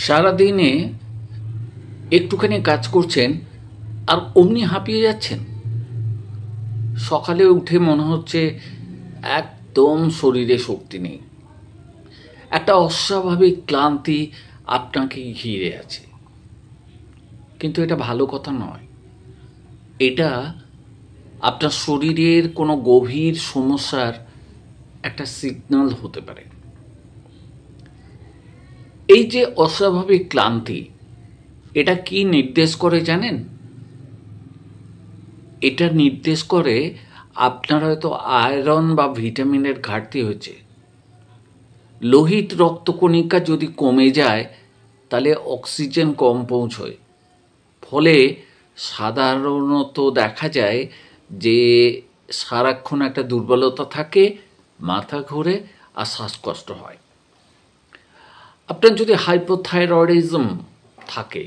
সারাদিনে একটুখানি কাজ করছেন আর অমনি হাঁপিয়ে যাচ্ছেন। সকালে উঠে মনে হচ্ছে একদম শরীরে শক্তি নেই, একটা অস্বাভাবিক ক্লান্তি আপনাকে ঘিরে আছে। কিন্তু এটা ভালো কথা নয়, এটা আপনার শরীরের কোনো গভীর সমস্যার একটা সিগন্যাল হতে পারে। এই যে অস্বাভাবিক ক্লান্তি, এটা কি নির্দেশ করে জানেন? এটা নির্দেশ করে আপনার হয়তো আয়রন বা ভিটামিনের ঘাটতি হয়েছে। লোহিত রক্তকণিকা যদি কমে যায় তাহলে অক্সিজেন কম পৌঁছয়, ফলে সাধারণত দেখা যায় যে সারাক্ষণ একটা দুর্বলতা থাকে, মাথা ঘোরে আর শ্বাসকষ্ট হয়। আপনার যদি হাইপোথাইরয়েডিজম থাকে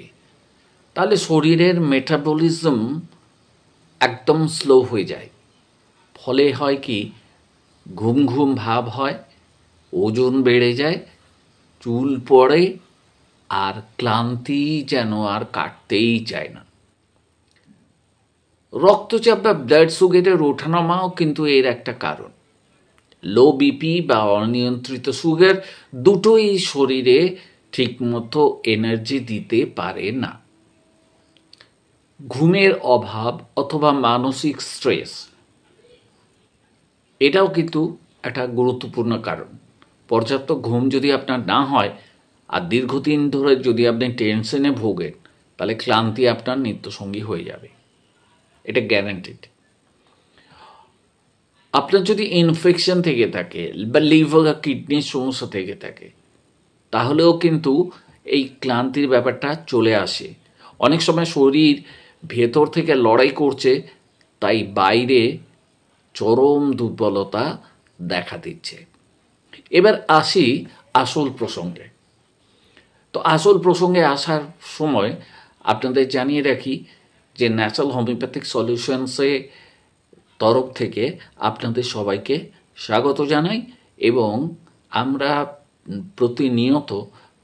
তাহলে শরীরের মেটাবলিজম একদম স্লো হয়ে যায়, ফলে হয় কি, ঘুম ঘুম ভাব হয়, ওজন বেড়ে যায়, চুল পড়ে, আর ক্লান্তি যেন আর কাটতেই চায় না। রক্তচাপ বা ব্লাড সুগারের ওঠানামাও কিন্তু এর একটা কারণ। লো বিপি বা অনিয়ন্ত্রিত সুগার দুটোই শরীরে ঠিকমতো এনার্জি দিতে পারে না। ঘুমের অভাব অথবা মানসিক স্ট্রেস, এটাও কিন্তু একটা গুরুত্বপূর্ণ কারণ। পর্যাপ্ত ঘুম যদি আপনার না হয় আর দীর্ঘদিন ধরে যদি আপনি টেনশনে ভোগেন, তাহলে ক্লান্তি আপনার নিত্যসঙ্গী হয়ে যাবে, এটা গ্যারান্টিড। আপনার যদি ইনফেকশন থেকে থাকে বা লিভার বা কিডনির সমস্যা থেকে থাকে, তাহলেও কিন্তু এই ক্লান্তির ব্যাপারটা চলে আসে। অনেক সময় শরীর ভেতর থেকে লড়াই করছে, তাই বাইরে চরম দুর্বলতা দেখা দিচ্ছে। এবার আসি আসল প্রসঙ্গে। তো আসল প্রসঙ্গে আসার সময় আপনাদের জানিয়ে রাখি যে ন্যাচারাল হোমিওপ্যাথিক সলিউশনসে তরফ থেকে আপনাদের সবাইকে স্বাগত জানাই, এবং আমরা প্রতিনিয়ত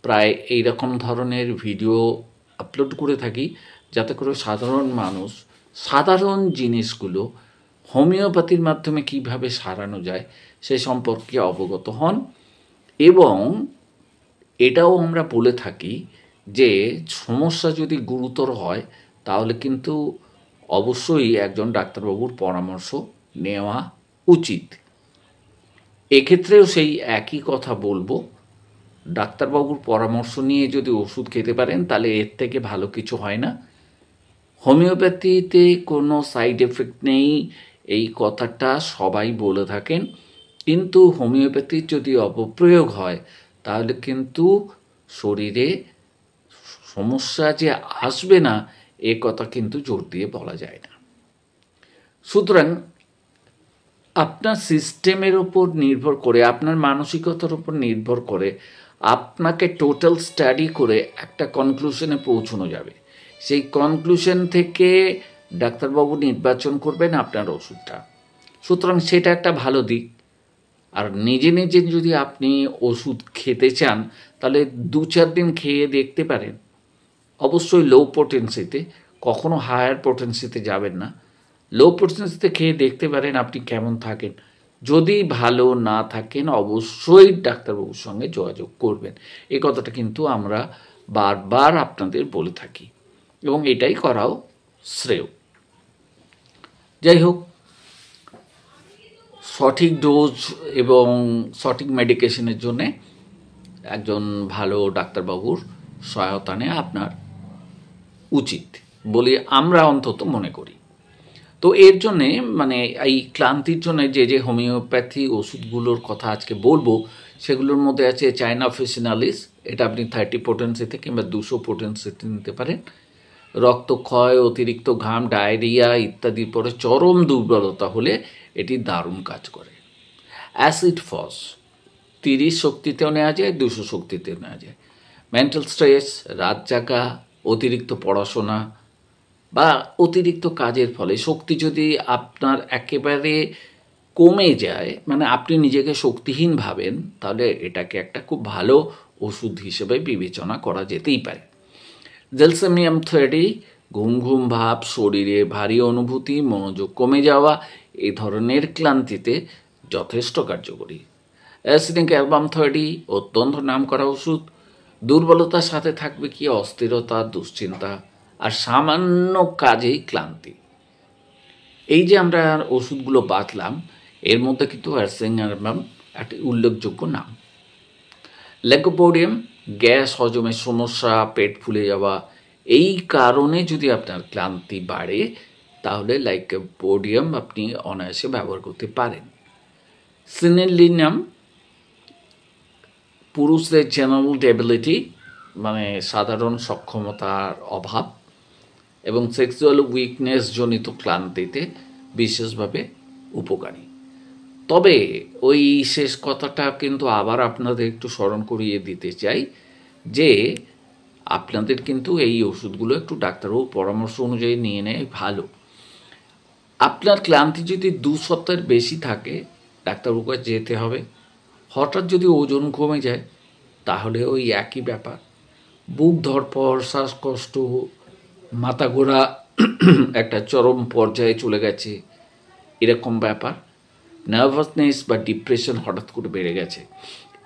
প্রায় এই রকম ধরনের ভিডিও আপলোড করে থাকি, যাতে করে সাধারণ মানুষ সাধারণ জিনিসগুলো হোমিওপ্যাথির মাধ্যমে কিভাবে সারানো যায় সে সম্পর্কে অবগত হন। এবং এটাও আমরা বলে থাকি যে সমস্যা যদি গুরুতর হয় তাহলে কিন্তু অবশ্যই একজন ডাক্তারবাবুর পরামর্শ নেওয়া উচিত। এক্ষেত্রেও সেই একই কথা বলবো, ডাক্তারবাবুর পরামর্শ নিয়ে যদি ওষুধ খেতে পারেন তাহলে এর থেকে ভালো কিছু হয় না। হোমিওপ্যাথিতে কোনো সাইড এফেক্ট নেই, এই কথাটা সবাই বলে থাকেন, কিন্তু হোমিওপ্যাথির যদি অপপ্রয়োগ হয় তাহলে কিন্তু শরীরে সমস্যা যে আসবে না এ কথা কিন্তু জোর দিয়ে বলা যায় না। সুতরাং আপনার সিস্টেমের ওপর নির্ভর করে, আপনার মানসিকতার উপর নির্ভর করে আপনাকে টোটাল স্টাডি করে একটা কনক্লুশনে পৌঁছানো যাবে। সেই কনক্লুশন থেকে ডাক্তারবাবু নির্বাচন করবেন আপনার ওষুধটা। সুতরাং সেটা একটা ভালো দিক। আর নিজে নিজে যদি আপনি ওষুধ খেতে চান তাহলে 2-4 দিন খেয়ে দেখতে পারেন, অবশ্যই লো পোটেন্সিতে, কখনো হায়ার পোটেন্সিতে যাবেন না। লো পোটেন্সিতে খেয়ে দেখতে পারেন আপনি কেমন থাকেন। যদি ভালো না থাকেন অবশ্যই ডাক্তারবাবুর সঙ্গে যোগাযোগ করবেন, এই কথাটা কিন্তু আমরা বারবার আপনাদের বলে থাকি, এবং এটাই করাও শ্রেয়। যাই হোক, সঠিক ডোজ এবং সঠিক মেডিকেশনের জন্যে একজন ভালো ডাক্তারবাবুর সহায়তা নেওয়া আপনার উচিত বলে আমরা অন্তত মনে করি। তো এর জন্যে এই ক্লান্তির জন্য যে হোমিওপ্যাথি ওষুধগুলোর কথা আজকে বলবো সেগুলোর মধ্যে আছে চায়না অফিসিনালিস, এটা আপনি 30 পোটেন্সিতে কিংবা 200 পোটেন্সিতে নিতে পারেন। রক্তক্ষয়, অতিরিক্ত ঘাম, ডায়রিয়া ইত্যাদির পরে চরম দুর্বলতা হলে এটি দারুণ কাজ করে। অ্যাসিড ফস 30 শক্তিতেও নেওয়া যায়, 200 শক্তিতেও নেওয়া যায়। মেন্টাল স্ট্রেস, রাত জাগা, অতিরিক্ত পড়াশোনা বা অতিরিক্ত কাজের ফলে শক্তি যদি আপনার একেবারে কমে যায়, আপনি নিজেকে শক্তিহীন ভাবেন, তাহলে এটাকে একটা খুব ভালো ওষুধ হিসেবে বিবেচনা করা যেতেই পারে। জেলসেমিয়াম 30 ঘুম ঘুম ভাব, শরীরে ভারী অনুভূতি, মনোযোগ কমে যাওয়া এই ধরনের ক্লান্তিতে যথেষ্ট কার্যকরী। অ্যাসিনিক অ্যালবাম 30 অত্যন্ত নামকরা ওষুধ। দুর্বলতার সাথে থাকবে কি অস্থিরতা, দুশ্চিন্তা আর সামান্য কাজেই ক্লান্তি। এই যে আমরা ওষুধগুলো বাতলাম, এর মধ্যে কিন্তু অ্যাসিনিক অ্যালবাম একটি উল্লেখযোগ্য নাম। ল্যাইকোপোডিয়াম গ্যাস, হজমের সমস্যা, পেট ফুলে যাওয়া এই কারণে যদি আপনার ক্লান্তি বাড়ে, তাহলে লাইকোপোডিয়াম আপনি অনায়াসে ব্যবহার করতে পারেন। সিনেলিনাম পুরুষদের জেনারেল ডেবিলিটি মানে সাধারণ সক্ষমতার অভাব এবং সেক্সুয়াল উইকনেস জনিত ক্লান্তিতে বিশেষভাবে উপকারী। তবে ওই শেষ কথাটা কিন্তু আবার আপনাদের একটু স্মরণ করিয়ে দিতে চাই যে আপনাদের কিন্তু এই ওষুধগুলো একটু ডাক্তারবাবুর পরামর্শ অনুযায়ী নিয়ে নেয় ভালো। আপনার ক্লান্তি যদি 2 সপ্তাহের বেশি থাকে, ডাক্তারবাবুকে যেতে হবে। হঠাৎ যদি ওজন কমে যায়, তাহলে ওই একই ব্যাপার। বুক ধড়ফড়, শ্বাসকষ্ট, মাথা ঘোরা একটা চরম পর্যায়ে চলে গেছে, এরকম ব্যাপার। নার্ভাসনেস বা ডিপ্রেশন হঠাৎ করে বেড়ে গেছে,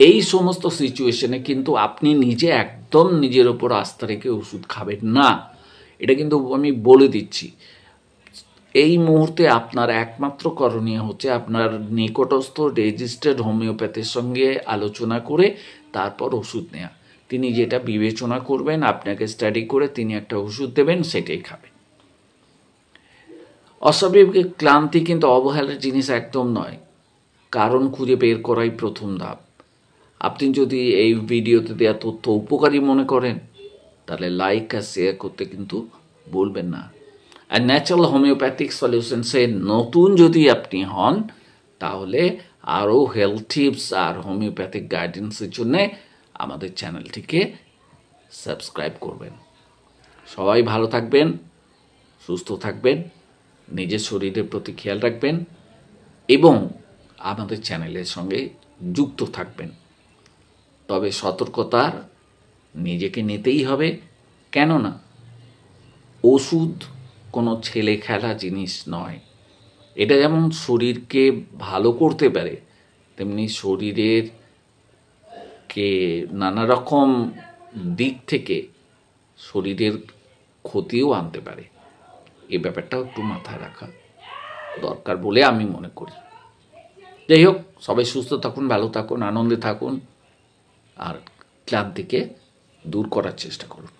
এই সমস্ত সিচুয়েশনে কিন্তু আপনি নিজে একদম নিজের ওপর আস্থা রেখে ওষুধ খাবেন না। এটা কিন্তু আমি বলে দিচ্ছি। এই মুহূর্তে আপনার একমাত্র করণীয় হচ্ছে আপনার নিকটস্থ রেজিস্টার্ড হোমিওপ্যাথের সঙ্গে আলোচনা করে তারপর ওষুধ নেওয়া। তিনি যেটা বিবেচনা করবেন, আপনাকে স্টাডি করে তিনি একটা ওষুধ দেবেন, সেটাই খাবেন। অস্বাভাবিক ক্লান্তি কিন্তু অবহেলার জিনিস একদম নয়। কারণ খুঁজে বের করাই প্রথম ধাপ। আপনি যদি এই ভিডিওতে দেওয়া তথ্য উপকারী মনে করেন, তাহলে লাইক আর শেয়ার করতে কিন্তু বলবেন না। আর ন্যাচারাল হোমিওপ্যাথিক সলিউশনসে নতুন যদি আপনি হন, তাহলে আরও হেলথ টিপস আর হোমিওপ্যাথিক গাইডেন্সের জন্যে আমাদের চ্যানেলটিকে সাবস্ক্রাইব করবেন। সবাই ভালো থাকবেন, সুস্থ থাকবেন, নিজের শরীরের প্রতি খেয়াল রাখবেন এবং আমাদের চ্যানেলের সঙ্গে যুক্ত থাকবেন। তবে সতর্কতার নিজেকে নিতেই হবে, কেননা ওষুধ কোনো ছেলে খেলা জিনিস নয়। এটা যেমন শরীরকে ভালো করতে পারে, তেমনি শরীরের কে নানা রকম দিক থেকে শরীরের ক্ষতিও আনতে পারে। এই ব্যাপারটাও একটু মাথায় রাখা দরকার বলে আমি মনে করি। যাই হোক, সবাই সুস্থ থাকুন, ভালো থাকুন, আনন্দে থাকুন আর ক্লান্তিকে দূর করার চেষ্টা করুন।